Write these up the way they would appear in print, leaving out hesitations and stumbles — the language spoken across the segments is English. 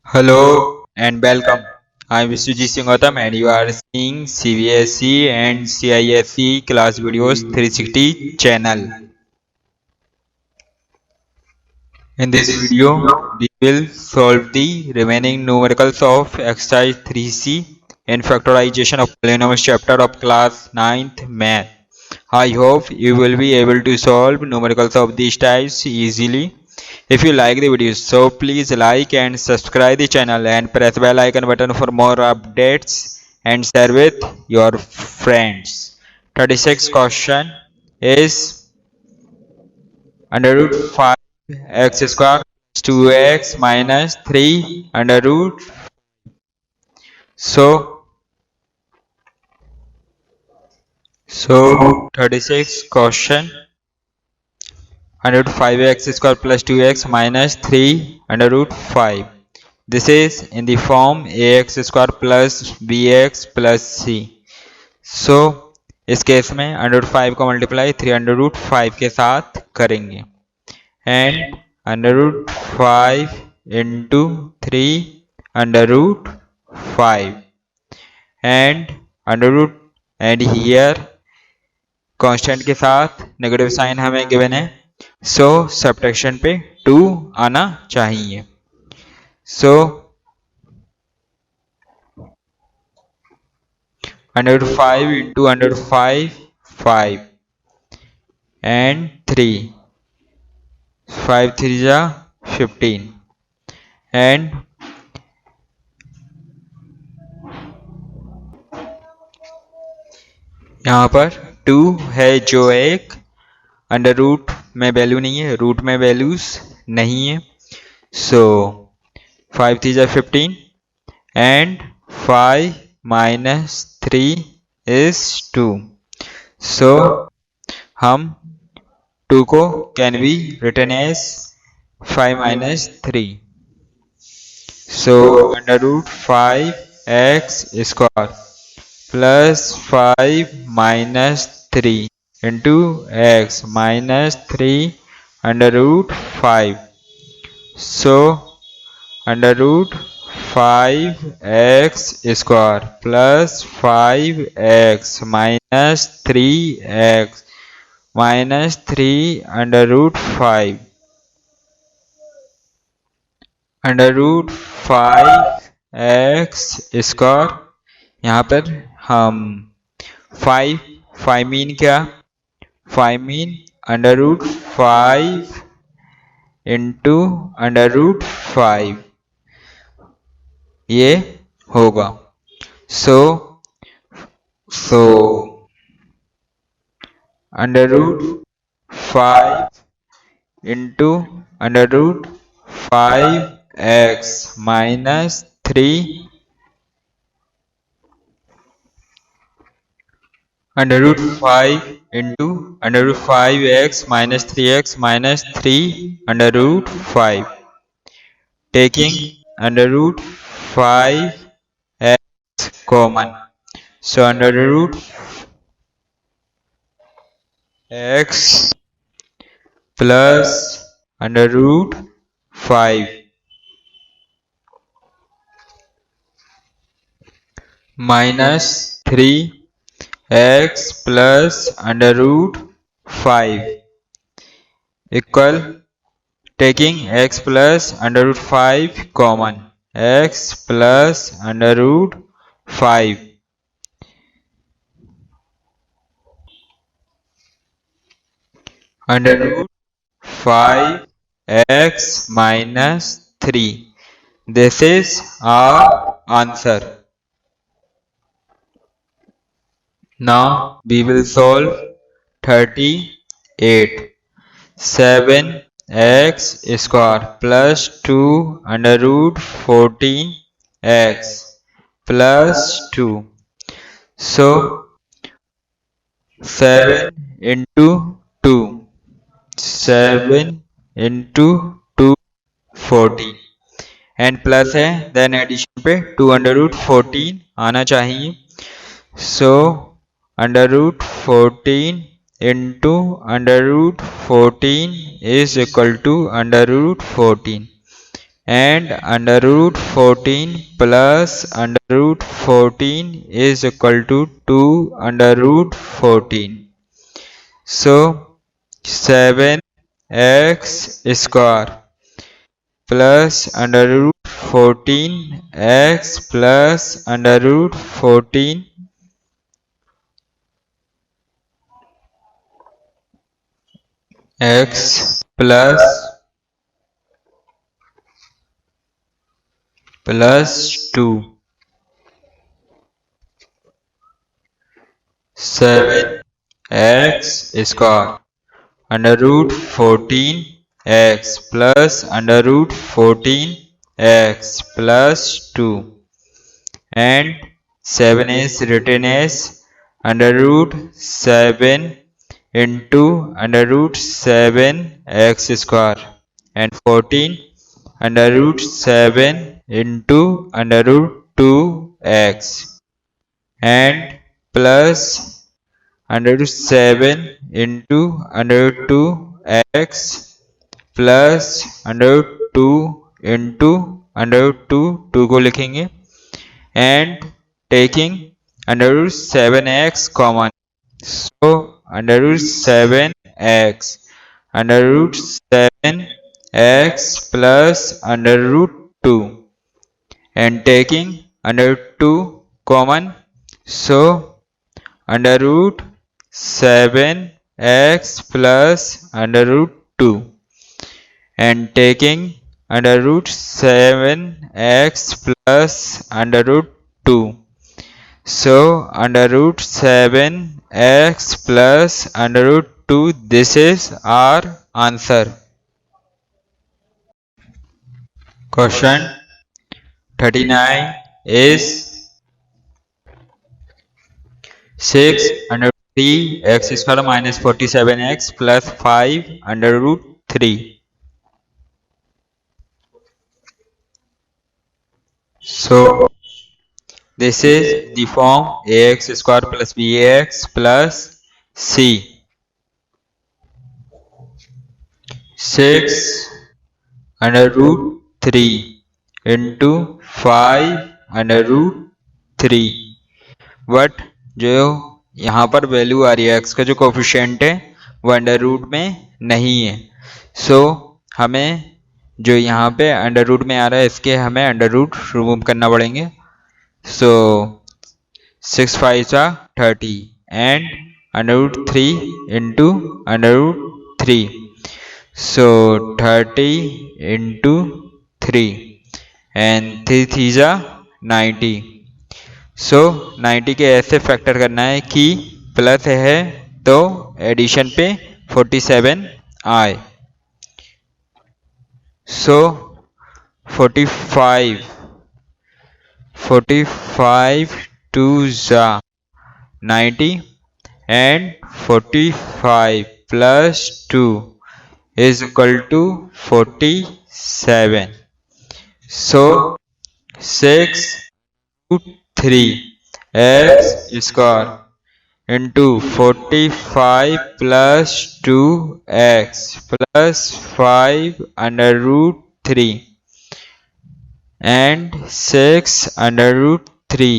Hello and welcome. I am G.S.CLASSES and you are seeing CBSE and CISE class videos 360 channel. In this video, we will solve the remaining numericals of exercise 3C in factorization of polynomials chapter of class 9th math. I hope you will be able to solve numericals of these types easily. If you like the video, so please like and subscribe the channel and press bell icon button for more updates and share with your friends. 36 question is under root 5 x square plus 2x minus 3 under root. So 36 question under root 5x square plus 2x minus 3 under root 5. This is in the form ax square plus bx plus c. So इस case में under root 5 को multiply 3 under root 5 के साथ करेंगे and under root 5 into 3 under root 5 and under root and here constant के साथ negative sign हमें given है सो सब्ट्रैक्शन पे 2 आना चाहिए. So under root 5 into under root 5 and 3 5 3 जा 15 and यहाँ पर 2 है जो एक अंडर रूट में वैल्यू नहीं है, रूट में वैल्यूज नहीं है. सो 5 3 जा 15 and 5 minus 3 is 2. So हम 2 को can be written as 5 minus 3. So under root 5x square plus 5 minus 3 into x minus 3 under root 5. So under root 5x square plus 5x minus 3x minus 3 under root 5 under root 5x square. यहाँ पर हम 5 mean क्या, 5 mean under root 5 into under root 5 ये होगा. So under root 5 into under root 5x minus 3 under root 5 into under root 5x minus 3x minus 3 under root 5 taking under root 5x common. So under root x plus under root 5 minus 3x plus under root 5 equal taking x plus under root 5 common, x plus under root 5 under root 5x minus 3. This is our answer. Now we will solve 38. 7x square plus 2 under root 14x plus 2. So 7 into 2 7 into 2 14 and plus है then addition पे 2 under root 14 आना चाहिए. So under root 14 into under root 14 is equal to under root 14 and under root 14 plus under root 14 is equal to 2 under root 14. So 7x square plus under root 14x plus under root 14 x plus 2 7x square under root 14x plus under root 14x plus 2 and 7 is written as under root 7 into under root 7x square and 14 under root 7 into under root 2x and plus under root 7 into under root 2x plus under root 2 into under root 2 को लिखेंगे and taking under root 7x common. So under root 7x under root 7x plus under root 2 and taking under root 2 common. So under root 7x plus under root 2 and taking under root 7x plus under root 2. So under root 7x plus under root 2, this is our answer. Question 39 is 6 under 3 x square minus 47x plus 5 under root 3. So this is the form ax square plus bx plus c. 6 under root 3 into 5 under root 3. But जो यहाँ पर value आ रही है x का जो coefficient है वो under root में नहीं है. सो हमें जो यहाँ पे अंडर रूट में आ रहा है इसके हमें अंडर रूट रिमूव करना पड़ेंगे. सो 6 5 30 and under root 3 into under root 3. So 30 into 3 and 3 3 90. सो 90 के ऐसे फैक्टर करना है कि प्लस है तो एडिशन पे 47 आए. सो 45 2 90 and 45 plus 2 is equal to 47. So 6 3 x square into 45 plus 2x plus 5 under root 3 and 6 under root 3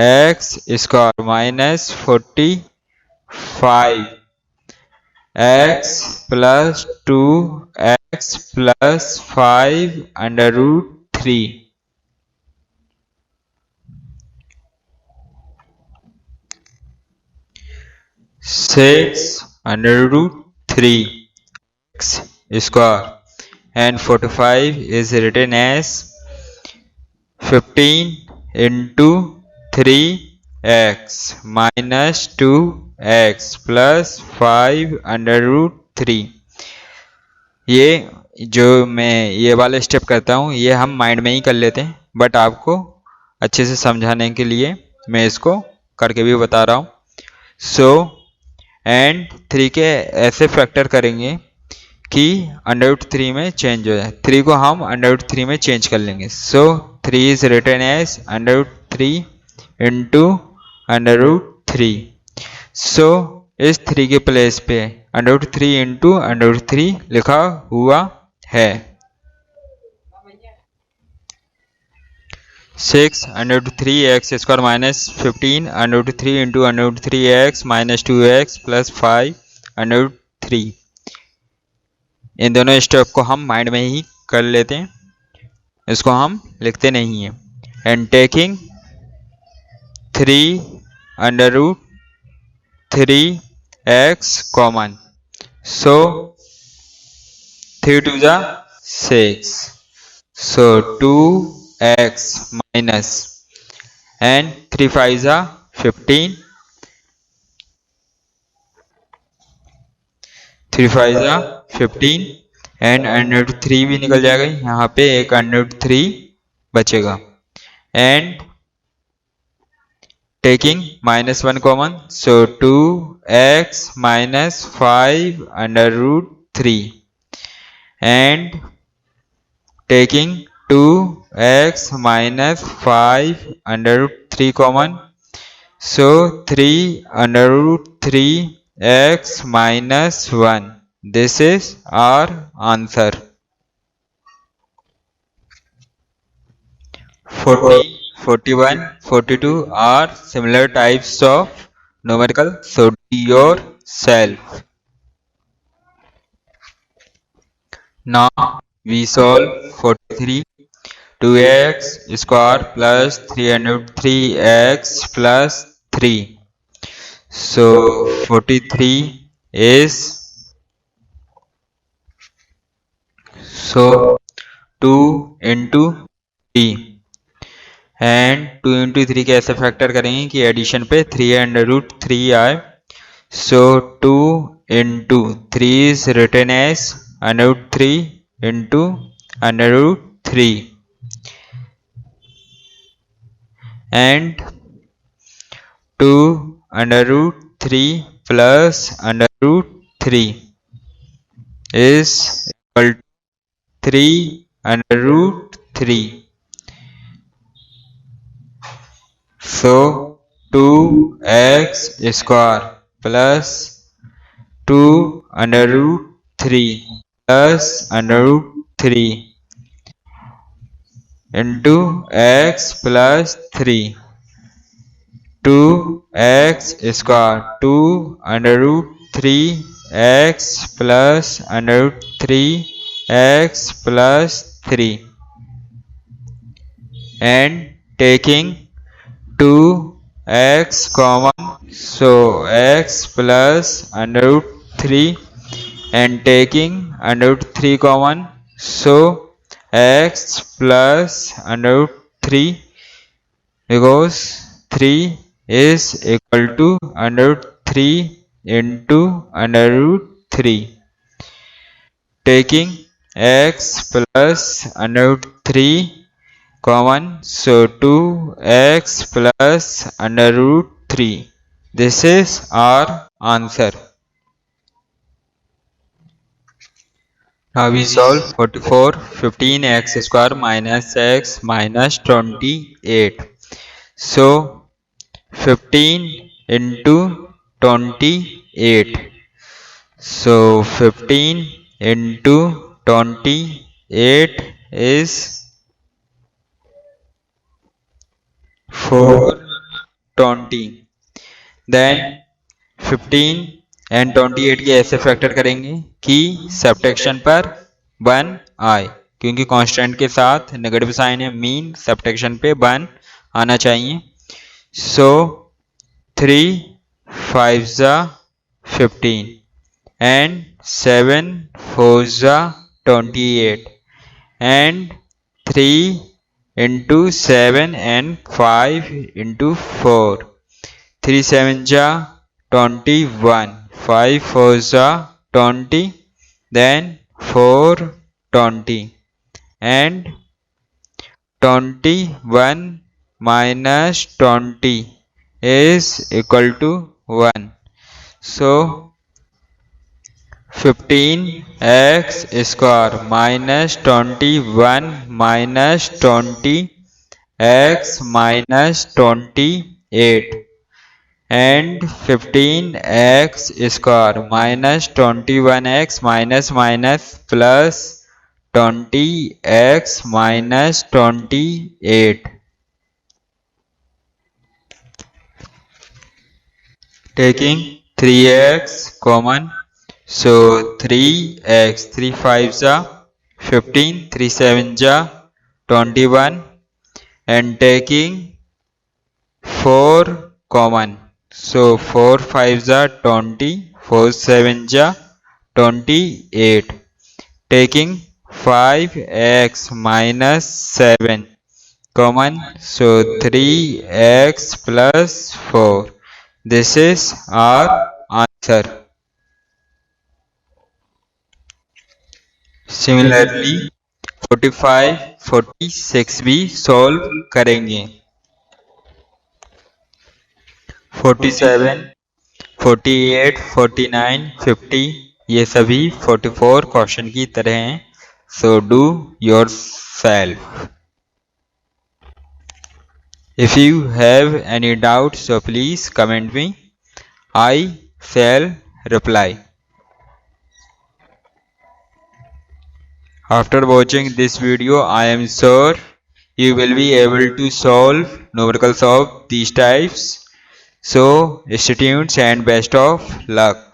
x square minus 45 x plus 2x plus 5 under root 3. 6 under root 3 x square and 45 is written as 15 into 3x minus 2x plus 5 under root 3. ये जो मैं ये वाला step करता हूँ ये हम mind में ही कर लेते हैं बट आपको अच्छे से समझाने के लिए मैं इसको करके भी बता रहा हूँ. सो एंड 3 के ऐसे फैक्टर करेंगे कि अंडर रूट 3 में चेंज हो जाए. 3 को हम अंडर रूट 3 में चेंज कर लेंगे. So 3 is written as under root 3 into under root 3. So इस 3 के प्लेस पे under root 3 into under root 3 लिखा हुआ है. 6 under root 3x square minus 15 under root 3 into under root 3x minus 2x plus 5 under root 3। इन दोनों step को हम mind में ही कर लेते हैं, इसको हम लिखते नहीं हैं। And taking 3 under root 3x common, so 3 to the 6, so 2x minus and 3 5 is 15, 3 5 is 15 and under root 3 भी निकल जाएगा, यहाँ पे एक अंडर रूट 3 बचेगा। And taking -1 common, so 2x minus 5 under root 3 and taking 2x minus 5 under root 3 common, so 3 under root 3x minus 1. This is our answer. 40, 41, 42 are similar types of numerical, so do yourself. Now we solve 43. 2x square plus 303x plus 3. So 43 is, so 2 into 3 and 2 into 3 कैसे factor करेंगे कि addition पे 3 under root 3 आए, so 2 into 3 is written as under root 3 into under root 3 and 2 under root 3 plus under root 3 is equal to 3 under root 3. So 2x square plus 2 under root 3 plus under root 3 into x plus 3. 2x square 2 under root 3x plus under root 3x plus 3 and taking 2x common, so x plus under root 3 and taking under root 3 common, so x plus under root 3 because 3 is equal to under root 3 into under root 3. Taking x plus under root 3 common, so 2x plus under root 3. This is our answer. Now we solve 44. 15x square minus x minus 28. So 15 into 28. So 15 into 28 is 420. Then 15 and 28 के ऐसे factor करेंगे कि subtraction पर 1 आए, क्योंकि constant के साथ negative sign है, मीन सब्ट्रैक्शन पे 1 आना चाहिए। सो 3 5 जा 15 and 7 4 जा 28 and 3 into 7 and 5 into 4. 3 7 ja 21, 5 4 ja 20, then 4 20 and 21 minus 20 is equal to 1. So 15x square minus 21 minus 20 x minus 28 and 15x square minus 21x minus minus plus 20x minus 28 taking 3x common, so 3x, 3 5s are 15, 3 7s are 21, and taking 4 common, so 4 5s are 20, 4 7s are 28, taking 5x minus 7 common, so 3x plus 4. This is our answer. Similarly 45 46 भी solve करेंगे. 47 48 49 50 ये सभी 44 question की तरह हैं. So do yourself. If you have any doubts, so please comment me. I shall reply. After watching this video, I am sure you will be able to solve numericals of these types. So stay tuned and best of luck.